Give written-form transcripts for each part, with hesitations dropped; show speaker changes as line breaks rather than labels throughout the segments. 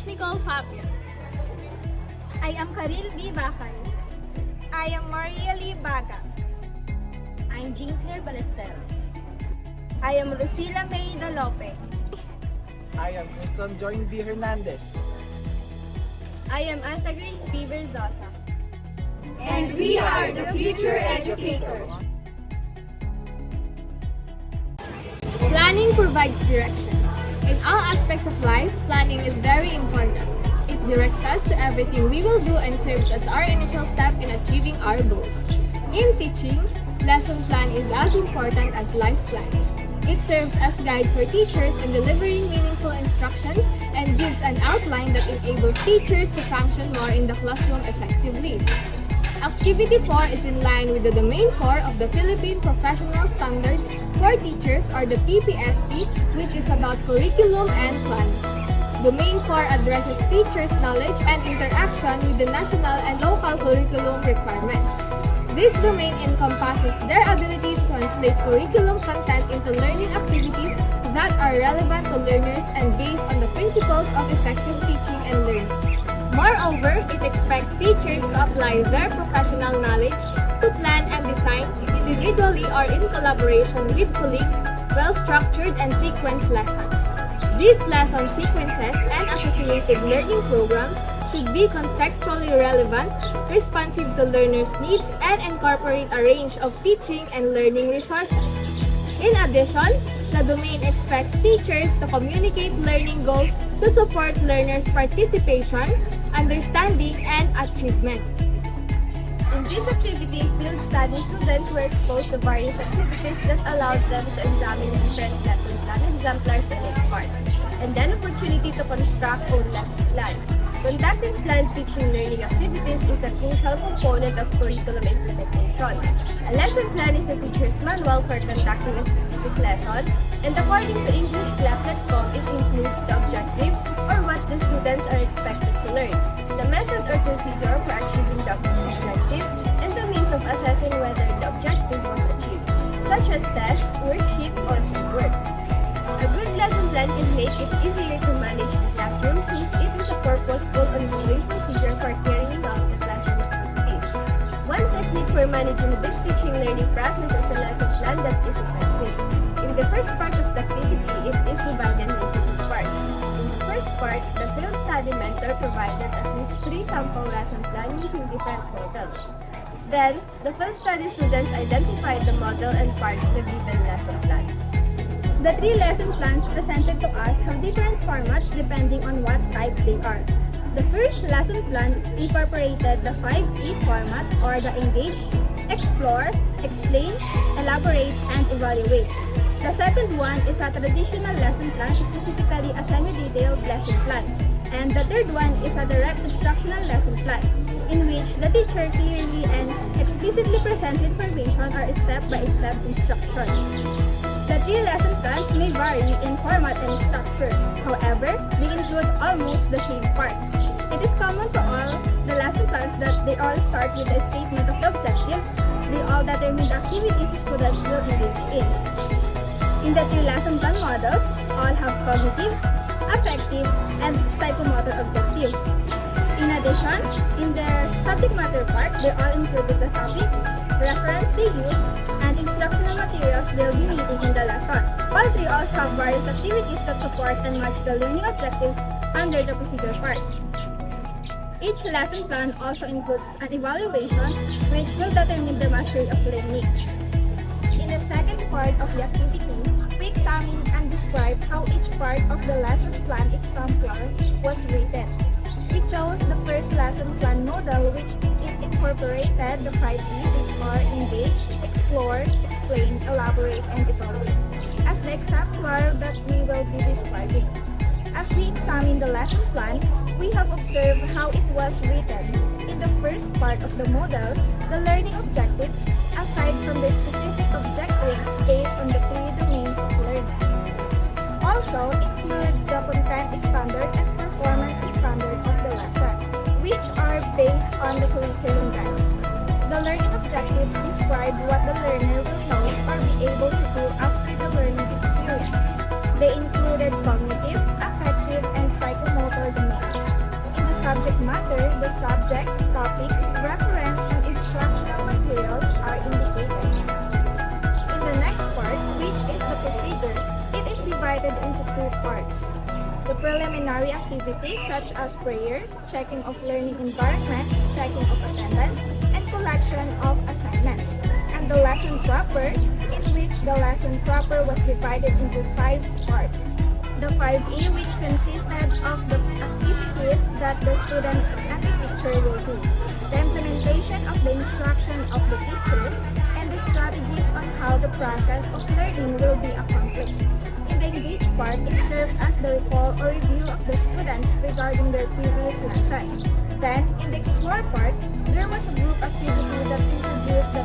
Nicole Fabio.
I am Karil B. Bakay.
I am Maria Lee Baga.
I'm Jean Claire Ballesteros.
I am Lucila May Dalope.
I am Kristen Join B. Hernandez.
I am Anta Grace B. Berzosa.
And we are the future educators.
Planning provides directions. In all aspects of life, planning is very important. It directs us to everything we will do and serves as our initial step in achieving our goals. In teaching, lesson plan is as important as life plans. It serves as guide for teachers in delivering meaningful instructions and gives an outline that enables teachers to function more in the classroom effectively. Activity 4 is in line with the Domain 4 of the Philippine Professional Standards for Teachers or the PPST, which is about curriculum and planning. Domain 4 addresses teachers' knowledge and interaction with the national and local curriculum requirements. This domain encompasses their ability to translate curriculum content into learning activities that are relevant to learners and based on the principles of effective teaching and learning. Moreover, it expects teachers to apply their professional knowledge to plan and design individually or in collaboration with colleagues well-structured and sequenced lessons. These lesson sequences and associated learning programs should be contextually relevant, responsive to learners' needs, and incorporate a range of teaching and learning resources. In addition, the domain expects teachers to communicate learning goals to support learners' participation, understanding, and achievement.
In this activity, field study students were exposed to various activities that allowed them to examine different lesson plan exemplars and its parts, and then opportunity to construct own lesson plan. Conducting planned teaching learning activities is a crucial component of curriculum implementation. A lesson plan is a teacher's manual for conducting a specific lesson, and according to EnglishClub.com, it includes the objective or what the students are expected to learn, the method or procedure for achieving the objective, and the means of assessing whether the objective was achieved, such as test, worksheet, or homework. A good lesson plan can make it easier to manage the classroom since it is a purposeful ongoing procedure for carrying out the classroom activities. One technique for managing this teaching learning process is a lesson plan that is effective. In the first part of the activity, it is divided into two parts. In the first part, the field study mentor provided at least 3 sample lesson plans using different models. Then, the field study students identified the model and parts of the given lesson plan. The 3 lesson plans presented to us have different formats depending on what type they are. The first lesson plan incorporated the 5E format or the engage, explore, explain, elaborate, and evaluate. The second one is a traditional lesson plan, specifically a semi-detailed lesson plan. And the third one is a direct instructional lesson plan, in which the teacher clearly and explicitly presents information or step-by-step instructions. The 3 lesson plans may vary in format and structure. However, they include almost the same parts. It is common to all the lesson plans that they all start with a statement of the objectives. They all determine the activities students will engage in. In the 3 lesson plan models, all have cognitive, affective, and psychomotor objectives. In addition, in their subject matter part, they all included the topic, reference they use, and instructional materials they'll be needing in the lesson. All 3 also have various activities that support and match the learning objectives under the procedure part. Each lesson plan also includes an evaluation which will determine the mastery of learning.
In the second part of the activity, we examine and describe how each part of the lesson plan exemplar was written. We chose the first lesson plan model, which it incorporated the 5E, which are engage, explore, explain, elaborate, and evaluate, as the exemplar that we will be describing. As we examine the lesson plan, we have observed how it was written. In the first part of the model, the learning objectives, aside from the specific objectives based on the 3 domains of learning, also include the content standard and performance standard of the lesson, which are based on the curriculum guide. The learning objectives describe what the learner will know or be able to do after the learning experience. They included cognitive, affective, and psychomotor domains. Thereafter, the subject, topic, reference, and instructional materials are indicated. In the next part, which is the procedure, it is divided into two parts. The preliminary activities such as prayer, checking of learning environment, checking of attendance, and collection of assignments. And the lesson proper, in which the lesson proper was divided into 5 parts. The 5E, which consisted of the activities that the students and the teacher will do, the implementation of the instruction of the teacher, and the strategies on how the process of learning will be accomplished. In the engage part, it served as the recall or review of the students regarding their previous lesson. Then, in the explore part, there was a group activity that introduced the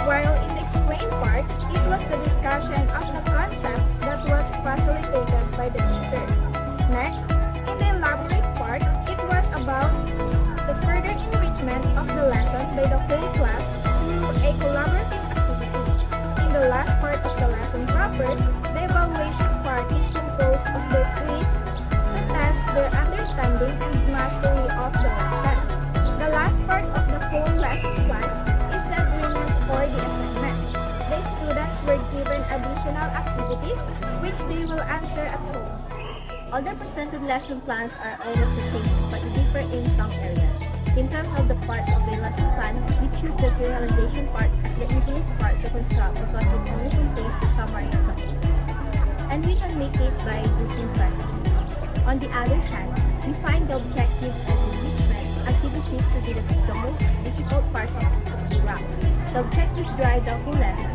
while in the explain part, it was the discussion of the concepts that was facilitated by the teacher. Next, in the elaborate part, it was about the further enrichment of the lesson by the whole class through a collaborative activity. In the last part of the lesson proper, the evaluation part is composed of their quiz to test their understanding and mastery of the lesson. The last part of the whole lesson plan is the agreement for the assignment. The students were given additional activities which they will answer at home.
All the presented lesson plans are almost the same, but differ in some areas. In terms of the parts of the lesson plan, we choose the generalization part as the easiest part to construct because it only contains the summary of activities. And we can make it by using questions. On the other hand, we find the objectives and enrichment activities to be the most difficult parts of the program. The objectives drive the whole lesson.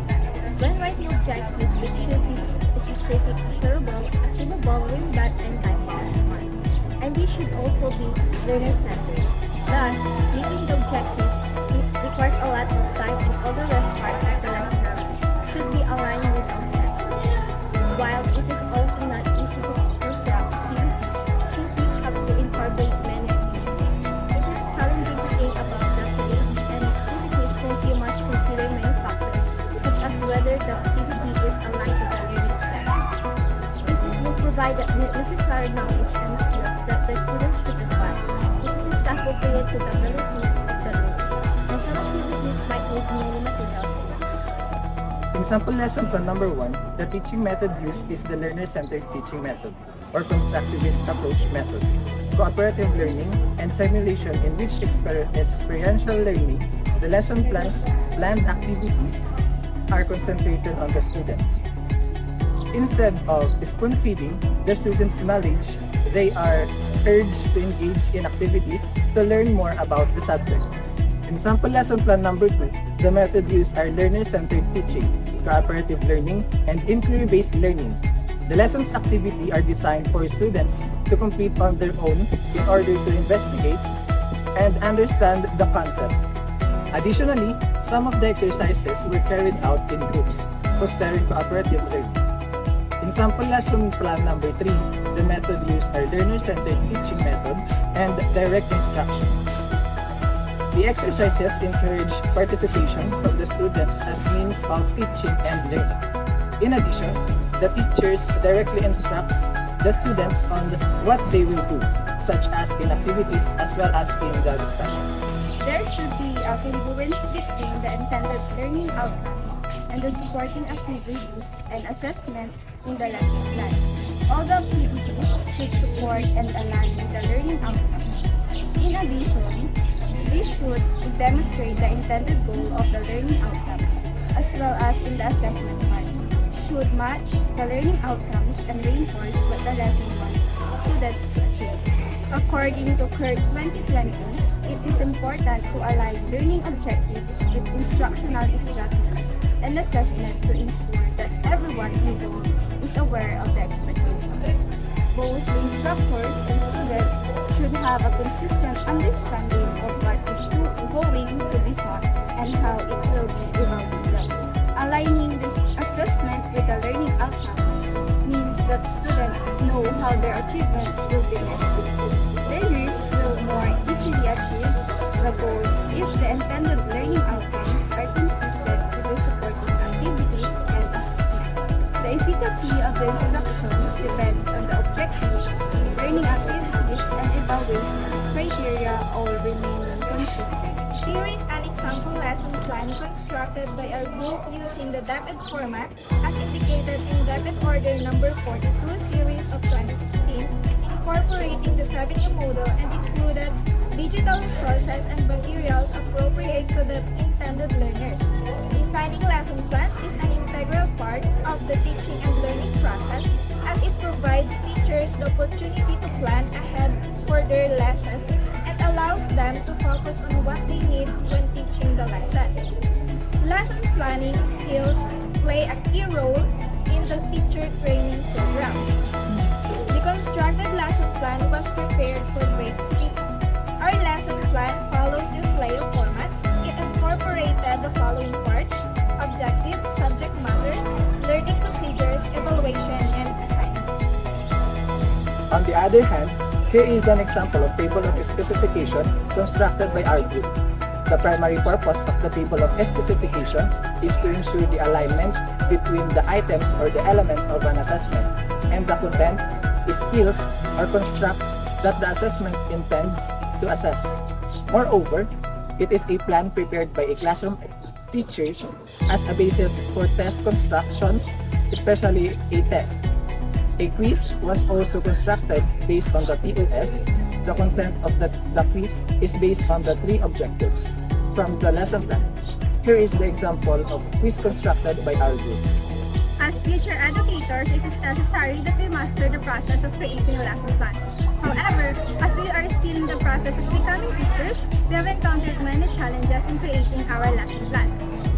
When writing objectives, it should be specific, measurable, achievable, relevant, and time-bound. And they should also be learner-centered. Thus, meeting the objectives requires a lot of time, and all the rest parts of the lesson should be aligned with objectives. While it is also not easy to construct activities, since we have to incorporate many activities, it is challenging to think about the activities and activities since you must consider many factors, such as whether the activity is aligned to the learning objectives. If it will provide the necessary knowledge and skills that the students should acquire, it is appropriate to the abilities of the learner, and some activities might need many materials.
In sample lesson plan number 1, the teaching method used is the learner-centered teaching method or constructivist approach method, cooperative learning, and simulation in which experiential learning, the lesson planned activities are concentrated on the students. Instead of spoon-feeding the students' knowledge, they are urged to engage in activities to learn more about the subjects. In sample lesson plan number 2, the method used are learner-centered teaching, cooperative learning, and inquiry-based learning. The lessons activity are designed for students to complete on their own in order to investigate and understand the concepts. Additionally, some of the exercises were carried out in groups, fostering cooperative learning. In sample lesson plan number 3, the method used are learner-centered teaching method and direct instruction. The exercises encourage participation from the students as means of teaching and learning. In addition, the teachers directly instructs the students on what they will do, such as in activities as well as in the discussion.
There should be a congruence between the intended learning outcomes and the supporting activities and assessment in the lesson plan. All the activities should support and align with the learning outcomes. In addition, they should demonstrate the intended goal of the learning outcomes, as well as in the assessment part. Should match the learning outcomes and reinforce what the lesson wants students to achieve. According to CURT 2020, it is important to align learning objectives with instructional strategies and assessment to ensure that everyone involved is aware of the expectation. Both the instructors and students should have a consistent understanding of what is going to be taught and how it will be evaluated. Aligning this assessment with the learning outcomes means that students know how their achievements will be measured. Learners will more easily achieve the goals if the intended learning outcomes are consistent with the supporting activities and assessment. The efficacy of the instructions depends on the objectives, learning activities, and evaluation criteria
all remaining consistent.
Here is an example lesson plan constructed by our group using the DepEd format as indicated in DepEd Order number 42 series of 2016, incorporating the 7U model and included digital resources and materials appropriate to the intended learners. Designing lesson plans is an integral part of the teaching and learning process as it provides teachers the opportunity to plan ahead for their lessons and allows them to focus on what they need when teaching the lesson. Lesson planning skills play a key role in the teacher training program. The constructed lesson plan was prepared for grade 3. Our lesson plan follows this layout format. It incorporated the following parts: objectives, subject matter, learning procedures, evaluation, and assignment.
On the other hand, here is an example of table of specification constructed by our group. The primary purpose of the table of specification is to ensure the alignment between the items or the element of an assessment and the content, skills, or constructs that the assessment intends to assess. Moreover, it is a plan prepared by a classroom teachers as a basis for test constructions, especially a test. A quiz was also constructed based on the TOS. The content of the quiz is based on the 3 objectives from the lesson plan. Here is the example of quiz constructed by our group.
As future educators, it is necessary that we master the process of creating lesson plans. However, as we are still in the process of becoming teachers, we have encountered many challenges in creating our lesson plan.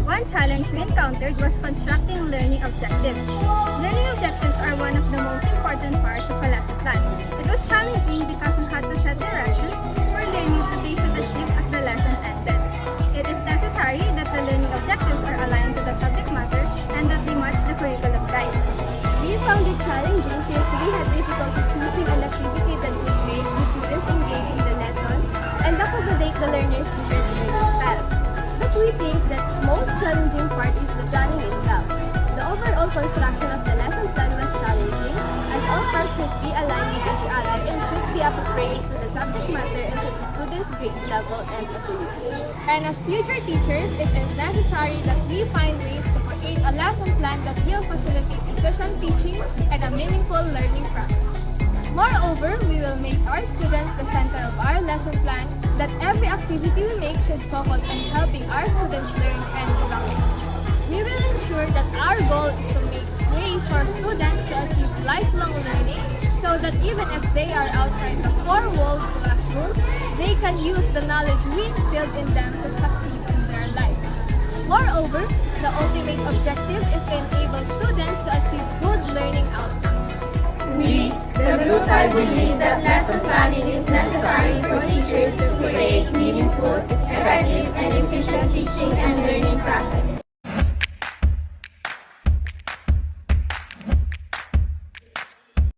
One challenge we encountered was constructing learning objectives. Learning objectives are one of the most important parts of a lesson plan. It was challenging because we had to set directions for learning that they should achieve as the lesson ended. It is necessary that the learning objectives are aligned to the subject matter and that they match the curriculum guide.
We found it challenging since we had difficulty choosing an activity that would make the students engage in the lesson and accommodate the learners' different learning styles. But we think that most challenging part is the planning itself. The overall construction of the lesson plan was challenging as all parts should be aligned with each other and should be appropriate to the subject matter and to the students' grade level and abilities. And as future teachers, it is necessary that we find ways to create a lesson plan that will facilitate efficient teaching and a meaningful learning process. Moreover, we will make our students the center of our lesson plan, that every activity we make should focus on helping our students learn and develop. We will ensure that our goal is to make way for students to achieve lifelong learning so that even if they are outside the four-walled classroom, they can use the knowledge we instilled in them to succeed in their lives. Moreover, the ultimate objective is to enable students to achieve good learning outcomes.
We, the Group 5, believe that lesson planning is necessary for teachers to create meaningful,